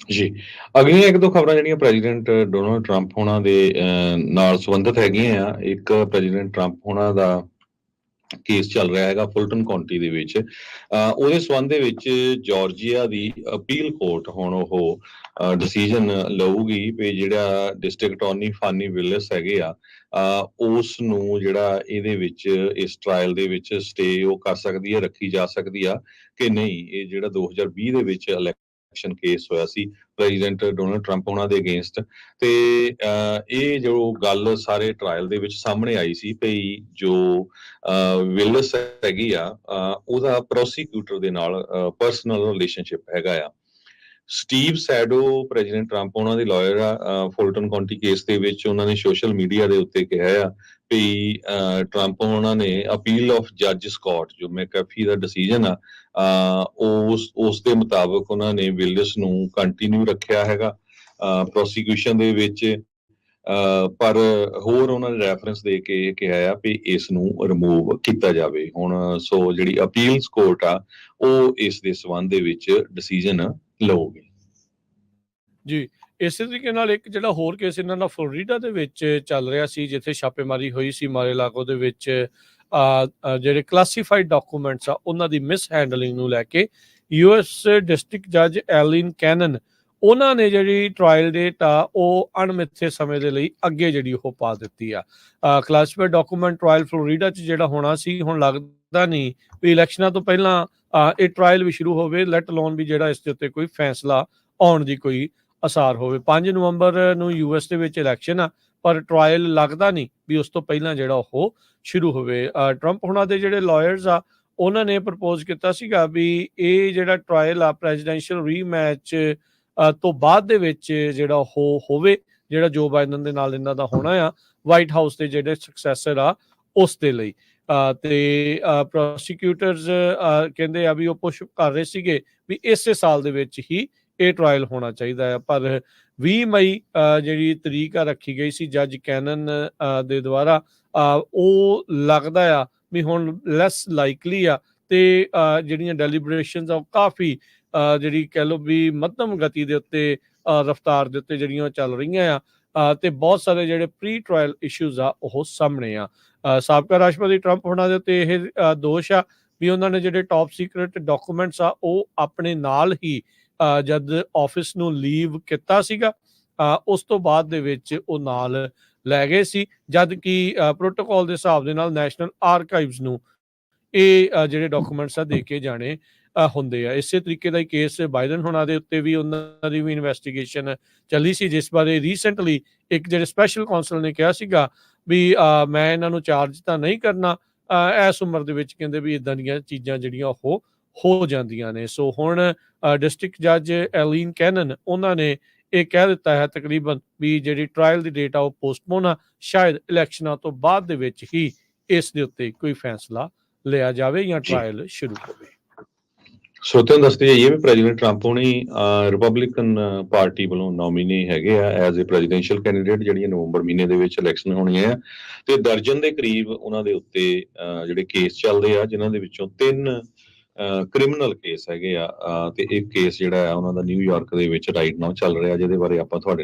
ਜੀ। ਅਗਲੀਆਂ 1-2 ਖਬਰਾਂ ਜਿਹੜੀਆਂ ਪ੍ਰੈਜ਼ੀਡੈਂਟ ਡੋਨਾਲਡ ਟਰੰਪ ਹੋਣਾ ਦੇ ਨਾਲ ਸੰਬੰਧਿਤ ਹੈਗੀਆਂ ਆ। ਇੱਕ ਪ੍ਰੈਜ਼ੀਡੈਂਟ ਟਰੰਪ ਹੋਣਾ ਦਾ ਕੇਸ ਚੱਲ ਰਿਹਾ ਹੈਗਾ ਫੁਲਟਨ ਕਾਉਂਟੀ ਦੇ ਵਿੱਚ। ਉਹਦੇ ਸੰਬੰਧ ਦੇ ਵਿੱਚ ਜਾਰਜੀਆ ਦੀ ਅਪੀਲ ਕੋਰਟ ਹੁਣ ਉਹ ਡਿਸੀਜਨ ਲਊਗੀ ਵੀ ਜਿਹੜਾ ਡਿਸਟ੍ਰਿਕਟ ਅਟਾਰਨੀ ਫਾਨੀ ਵਿਲਿਸ ਹੈਗੇ ਆ, ਉਸ ਨੂੰ ਜਿਹੜਾ ਇਹਦੇ ਵਿੱਚ ਇਸ ਟਰਾਇਲ ਦੇ ਵਿੱਚ ਸਟੇ ਉਹ ਕਰ ਸਕਦੀ ਹੈ, ਰੱਖੀ ਜਾ ਸਕਦੀ ਆ ਕਿ ਨਹੀਂ। ਇਹ ਜਿਹੜਾ 2020 ਦੇ ਵਿੱਚ ਇਲੈਕਸ਼ਨ ਕੇਸ ਹੋਇਆ ਸੀ ਪ੍ਰੈਜ਼ੀਡੈਂਟ ਡੋਨਾਲਡ ਟਰੰਪ ਉਹਨਾਂ ਦੇ ਅਗੇਂਸਟ, ਤੇ ਇਹ ਜੋ ਗੱਲ ਸਾਰੇ ਟਰਾਇਲ ਦੇ ਵਿੱਚ ਸਾਹਮਣੇ ਆਈ ਸੀ ਭਈ ਜੋ ਵਿਲਿਸ ਹੈਗੀ ਆ, ਉਹਦਾ ਪ੍ਰੋਸੀਕਿਊਟਰ ਦੇ ਨਾਲ ਪਰਸਨਲ ਰਿਲੇਸ਼ਨਸ਼ਿਪ ਹੈਗਾ ਆ। ਸਟੀਵ ਸੈਡੋ ਪ੍ਰੈਜ਼ੀਡੈਂਟ ਟਰੰਪ ਉਹਨਾਂ ਦੇ ਲਾਇਰ ਆ ਫੁਲਟਨ ਕਾਉਂਟੀ ਕੇਸ ਦੇ ਵਿੱਚ। ਉਹਨਾਂ ਨੇ ਸੋਸ਼ਲ ਮੀਡੀਆ ਦੇ ਉੱਤੇ ਕਿਹਾ ਆ ਵੀ ਟਰੰਪ ਉਹਨਾਂ ਨੇ ਅਪੀਲ ਆਫ ਜੱਜ ਸਕਾਟ ਜੋ ਮੈਕੈਫੀ ਦਾ ਡਿਸੀਜਨ ਆ, ਉਸ ਦੇ ਮੁਤਾਬਕ ਉਹਨਾਂ ਨੇ ਵਿਲਿਸ ਨੂੰ ਕੰਟੀਨਿਊ ਰੱਖਿਆ ਹੈਗਾ ਪ੍ਰੋਸੀਕਿਊਸ਼ਨ ਦੇ ਵਿੱਚ। ਪਰ ਹੋਰ ਉਹਨਾਂ ਨੇ ਰੈਫਰੈਂਸ ਦੇ ਕੇ ਕਿਹਾ ਆ ਵੀ ਇਸ ਨੂੰ ਰਿਮੂਵ ਕੀਤਾ ਜਾਵੇ ਹੁਣ। ਸੋ ਜਿਹੜੀ ਅਪੀਲਸ ਕੋਰਟ ਆ ਉਹ ਇਸ ਦੇ ਸੰਬੰਧ ਦੇ ਵਿੱਚ ਡਿਸੀਜਨ ਲਊਗੀ। ਜੀ, ਇਸੇ ਤਰੀਕੇ ਨਾਲ ਇੱਕ ਜਿਹੜਾ ਹੋਰ ਕੇਸ ਇਹਨਾਂ ਦਾ ਫਲੋਰੀਡਾ ਦੇ ਵਿੱਚ ਚੱਲ ਰਿਹਾ ਸੀ, ਜਿੱਥੇ ਛਾਪੇਮਾਰੀ ਹੋਈ ਸੀ ਮਾਰੇ-ਲਾਗੋ ਦੇ ਵਿੱਚ। ਜਿਹੜੇ ਕਲਾਸੀਫਾਈਡ ਡਾਕੂਮੈਂਟਸ ਆ ਉਹਨਾਂ ਦੀ ਮਿਸ ਹੈਂਡਲਿੰਗ ਨੂੰ ਲੈ ਕੇ US ਡਿਸਟ੍ਰਿਕਟ ਜੱਜ ਐਲਿਨ ਕੈਨਨ ਉਹਨਾਂ ਨੇ ਜਿਹੜੀ ਟਰਾਇਲ ਡੇਟ ਆ ਉਹ ਅਣਮਿੱਥੇ ਸਮੇਂ ਦੇ ਲਈ ਅੱਗੇ ਜਿਹੜੀ ਉਹ ਪਾ ਦਿੱਤੀ ਆ। ਕਲਾਸੀਫਾਈਡ ਡਾਕੂਮੈਂਟ ਟਰਾਇਲ ਫਲੋਰੀਡਾ 'ਚ ਜਿਹੜਾ ਹੋਣਾ ਸੀ, ਹੁਣ ਲੱਗਦਾ ਨਹੀਂ ਵੀ ਇਲੈਕਸ਼ਨਾਂ ਤੋਂ ਪਹਿਲਾਂ ਇਹ ਟਰਾਇਲ ਵੀ ਸ਼ੁਰੂ ਹੋਵੇ, ਲੈਟ ਅਲੋਨ ਵੀ ਜਿਹੜਾ ਇਸ ਦੇ ਉੱਤੇ ਕੋਈ ਫੈਸਲਾ ਆਉਣ ਦੀ ਕੋਈ ਅਸਾਰ ਹੋਵੇ। 5 ਨਵੰਬਰ ਨੂੰ US ਦੇ ਵਿੱਚ ਇਲੈਕਸ਼ਨ ਆ, ਪਰ ਟਰਾਇਲ ਲੱਗਦਾ ਨਹੀਂ ਵੀ ਉਸ ਤੋਂ ਪਹਿਲਾਂ ਜਿਹੜਾ ਉਹ ਸ਼ੁਰੂ ਹੋਵੇ। ਟਰੰਪ ਹੁਣਾਂ ਦੇ ਜਿਹੜੇ ਲਾਇਰਸ ਆ ਉਹਨਾਂ ਨੇ ਪ੍ਰਪੋਜ਼ ਕੀਤਾ ਸੀਗਾ ਵੀ ਇਹ ਜਿਹੜਾ ਟਰਾਇਲ ਆ ਪ੍ਰੈਜ਼ੀਡੈਂਸ਼ੀਅਲ ਰੀਮੈਚ ਤੋਂ ਬਾਅਦ ਦੇ ਵਿੱਚ ਜਿਹੜਾ ਉਹ ਹੋਵੇ, ਜਿਹੜਾ ਜੋ ਬਾਈਡਨ ਦੇ ਨਾਲ ਇਹਨਾਂ ਦਾ ਹੋਣਾ ਆ ਵਾਈਟ ਹਾਊਸ ਦੇ ਜਿਹੜੇ ਸਕਸੈਸਰ ਆ ਉਸ ਦੇ ਲਈ। ਤੇ ਪ੍ਰੋਸੀਕਿਊਟਰਸ ਕਹਿੰਦੇ ਆ ਵੀ ਉਹ ਪੁਸ਼ ਕਰ ਰਹੇ ਸੀਗੇ ਵੀ ਇਸੇ ਸਾਲ ਦੇ ਵਿੱਚ ਹੀ ਇਹ ਟਰਾਇਲ ਹੋਣਾ ਚਾਹੀਦਾ ਆ। ਪਰ 20 ਮਈ ਜਿਹੜੀ ਤਰੀਕ ਆ ਰੱਖੀ ਗਈ ਸੀ ਜੱਜ ਕੈਨਨ ਦੇ ਦੁਆਰਾ, ਉਹ ਲੱਗਦਾ ਆ ਵੀ ਹੁਣ ਲੈਸ ਲਾਈਕਲੀ ਆ। ਤੇ ਜਿਹੜੀਆਂ ਡੈਲੀਬਰੇਸ਼ਨਸ ਆ ਉਹ ਕਾਫੀ ਜਿਹੜੀ ਕਹਿ ਲਓ ਵੀ ਮੱਧਮ ਗਤੀ ਦੇ ਉੱਤੇ ਰਫਤਾਰ ਦੇ ਉੱਤੇ ਜਿਹੜੀਆਂ ਚੱਲ ਰਹੀਆਂ ਆ। ਤੇ ਬਹੁਤ ਸਾਰੇ ਜਿਹੜੇ ਪ੍ਰੀ ਟਰਾਇਲ ਇਸ਼ੂਜ਼ ਆ ਉਹ ਸਾਹਮਣੇ ਆ। ਸਾਬਕਾ ਰਾਸ਼ਟਰਪਤੀ ਟਰੰਪ ਹੋਣਾ ਦੇ ਉੱਤੇ ਇਹ ਦੋਸ਼ ਆ ਵੀ ਉਹਨਾਂ ਨੇ ਜਿਹੜੇ ਟੌਪ ਸੀਕ੍ਰੇਟ ਡਾਕੂਮੈਂਟਸ ਆ ਉਹ ਆਪਣੇ ਨਾਲ ਹੀ ਜਦ ਆਫਿਸ ਨੂੰ ਲੀਵ ਕੀਤਾ ਸੀਗਾ, ਉਸ ਤੋਂ ਬਾਅਦ ਦੇ ਵਿੱਚ ਉਹ ਨਾਲ ਲੈ ਗਏ ਸੀ, ਜਦ ਕਿ ਪ੍ਰੋਟੋਕਾਲ ਦੇ ਹਿਸਾਬ ਦੇ ਨਾਲ ਨੈਸ਼ਨਲ ਆਰਕਾਈਵਜ਼ ਨੂੰ ਇਹ ਜਿਹੜੇ ਡਾਕੂਮੈਂਟਸ ਆ ਦੇ ਕੇ ਜਾਣੇ ਹੁੰਦੇ ਆ। ਇਸੇ ਤਰੀਕੇ ਦਾ ਹੀ ਕੇਸ ਬਾਈਡਨ ਹੋਣਾ ਦੇ ਉੱਤੇ ਵੀ ਉਹਨਾਂ ਦੀ ਵੀ ਇਨਵੈਸਟੀਗੇਸ਼ਨ ਚੱਲੀ ਸੀ, ਜਿਸ ਬਾਰੇ ਰੀਸੈਂਟਲੀ ਇੱਕ ਜਿਹੜੇ ਸਪੈਸ਼ਲ ਕਾਉਂਸਲ ਨੇ ਕਿਹਾ ਸੀਗਾ ਵੀ ਮੈਂ ਇਹਨਾਂ ਨੂੰ ਚਾਰਜ ਤਾਂ ਨਹੀਂ ਕਰਨਾ, ਇਸ ਉਮਰ ਦੇ ਵਿੱਚ ਕਹਿੰਦੇ ਵੀ ਇਦਾਂ ਦੀਆਂ ਚੀਜ਼ਾਂ ਜਿਹੜੀਆਂ ਉਹ ਹੋ ਜਾਂਦੀਆਂ ਨੇ। ਸੋ ਹੁਣ ਡਿਸਟ੍ਰਿਕਟ ਜੱਜ ਐਲੀਨ ਕੈਨਨ ਉਹਨਾਂ ਨੇ ਇਹ ਕਹਿ ਦਿੱਤਾ ਹੈ ਤਕਰੀਬਨ ਵੀ ਜਿਹੜੀ ਟਰਾਇਲ ਦੀ ਡੇਟ ਆ ਉਹ ਪੋਸਟਪੋਨ ਆ, ਸ਼ਾਇਦ ਇਲੈਕਸ਼ਨਾਂ ਤੋਂ ਬਾਅਦ ਦੇ ਵਿੱਚ ਹੀ ਇਸ ਦੇ ਉੱਤੇ ਕੋਈ ਫੈਸਲਾ ਲਿਆ ਜਾਵੇ ਜਾਂ ਟਰਾਇਲ ਸ਼ੁਰੂ ਹੋਵੇ। ਸੋਤਿਆਂ ਦੱਸਦੇ ਜਾਈਏ ਵੀ ਪ੍ਰੈਜ਼ੀਡੈਂਟ ਟਰੰਪ ਹੁਣੀ ਰਿਪਬਲਿਕਨ ਪਾਰਟੀ ਵੱਲੋਂ ਨੋਮੀਨੀ ਹੈਗੇ ਆ ਐਜ਼ ਏ ਪ੍ਰੈਜ਼ੀਡੈਂਸ਼ੀਅਲ ਕੈਂਡੀਡੇਟ, ਜਿਹੜੀਆਂ ਨਵੰਬਰ ਮਹੀਨੇ ਦੇ ਵਿੱਚ ਇਲੈਕਸ਼ਨ ਹੋਣੀਆਂ ਆ। ਤੇ ਦਰਜਨ ਦੇ ਕਰੀਬ ਉਹਨਾਂ ਦੇ ਉੱਤੇ ਜਿਹੜੇ ਕੇਸ ਚੱਲਦੇ ਆ, ਜਿਨ੍ਹਾਂ ਦੇ ਵਿੱਚੋਂ 3 ਕ੍ਰਿਮੀਨਲ ਕੇਸ ਹੈਗੇ ਆ। ਤੇ ਇੱਕ ਕੇਸ ਜਿਹੜਾ ਆ ਉਹਨਾਂ ਦਾ ਨਿਊਯਾਰਕ ਦੇ ਵਿੱਚ ਰਾਈਟ ਨਾਓ ਚੱਲ ਰਿਹਾ, ਜਿਹਦੇ ਬਾਰੇ ਆਪਾਂ ਤੁਹਾਡੇ ਨਾਲ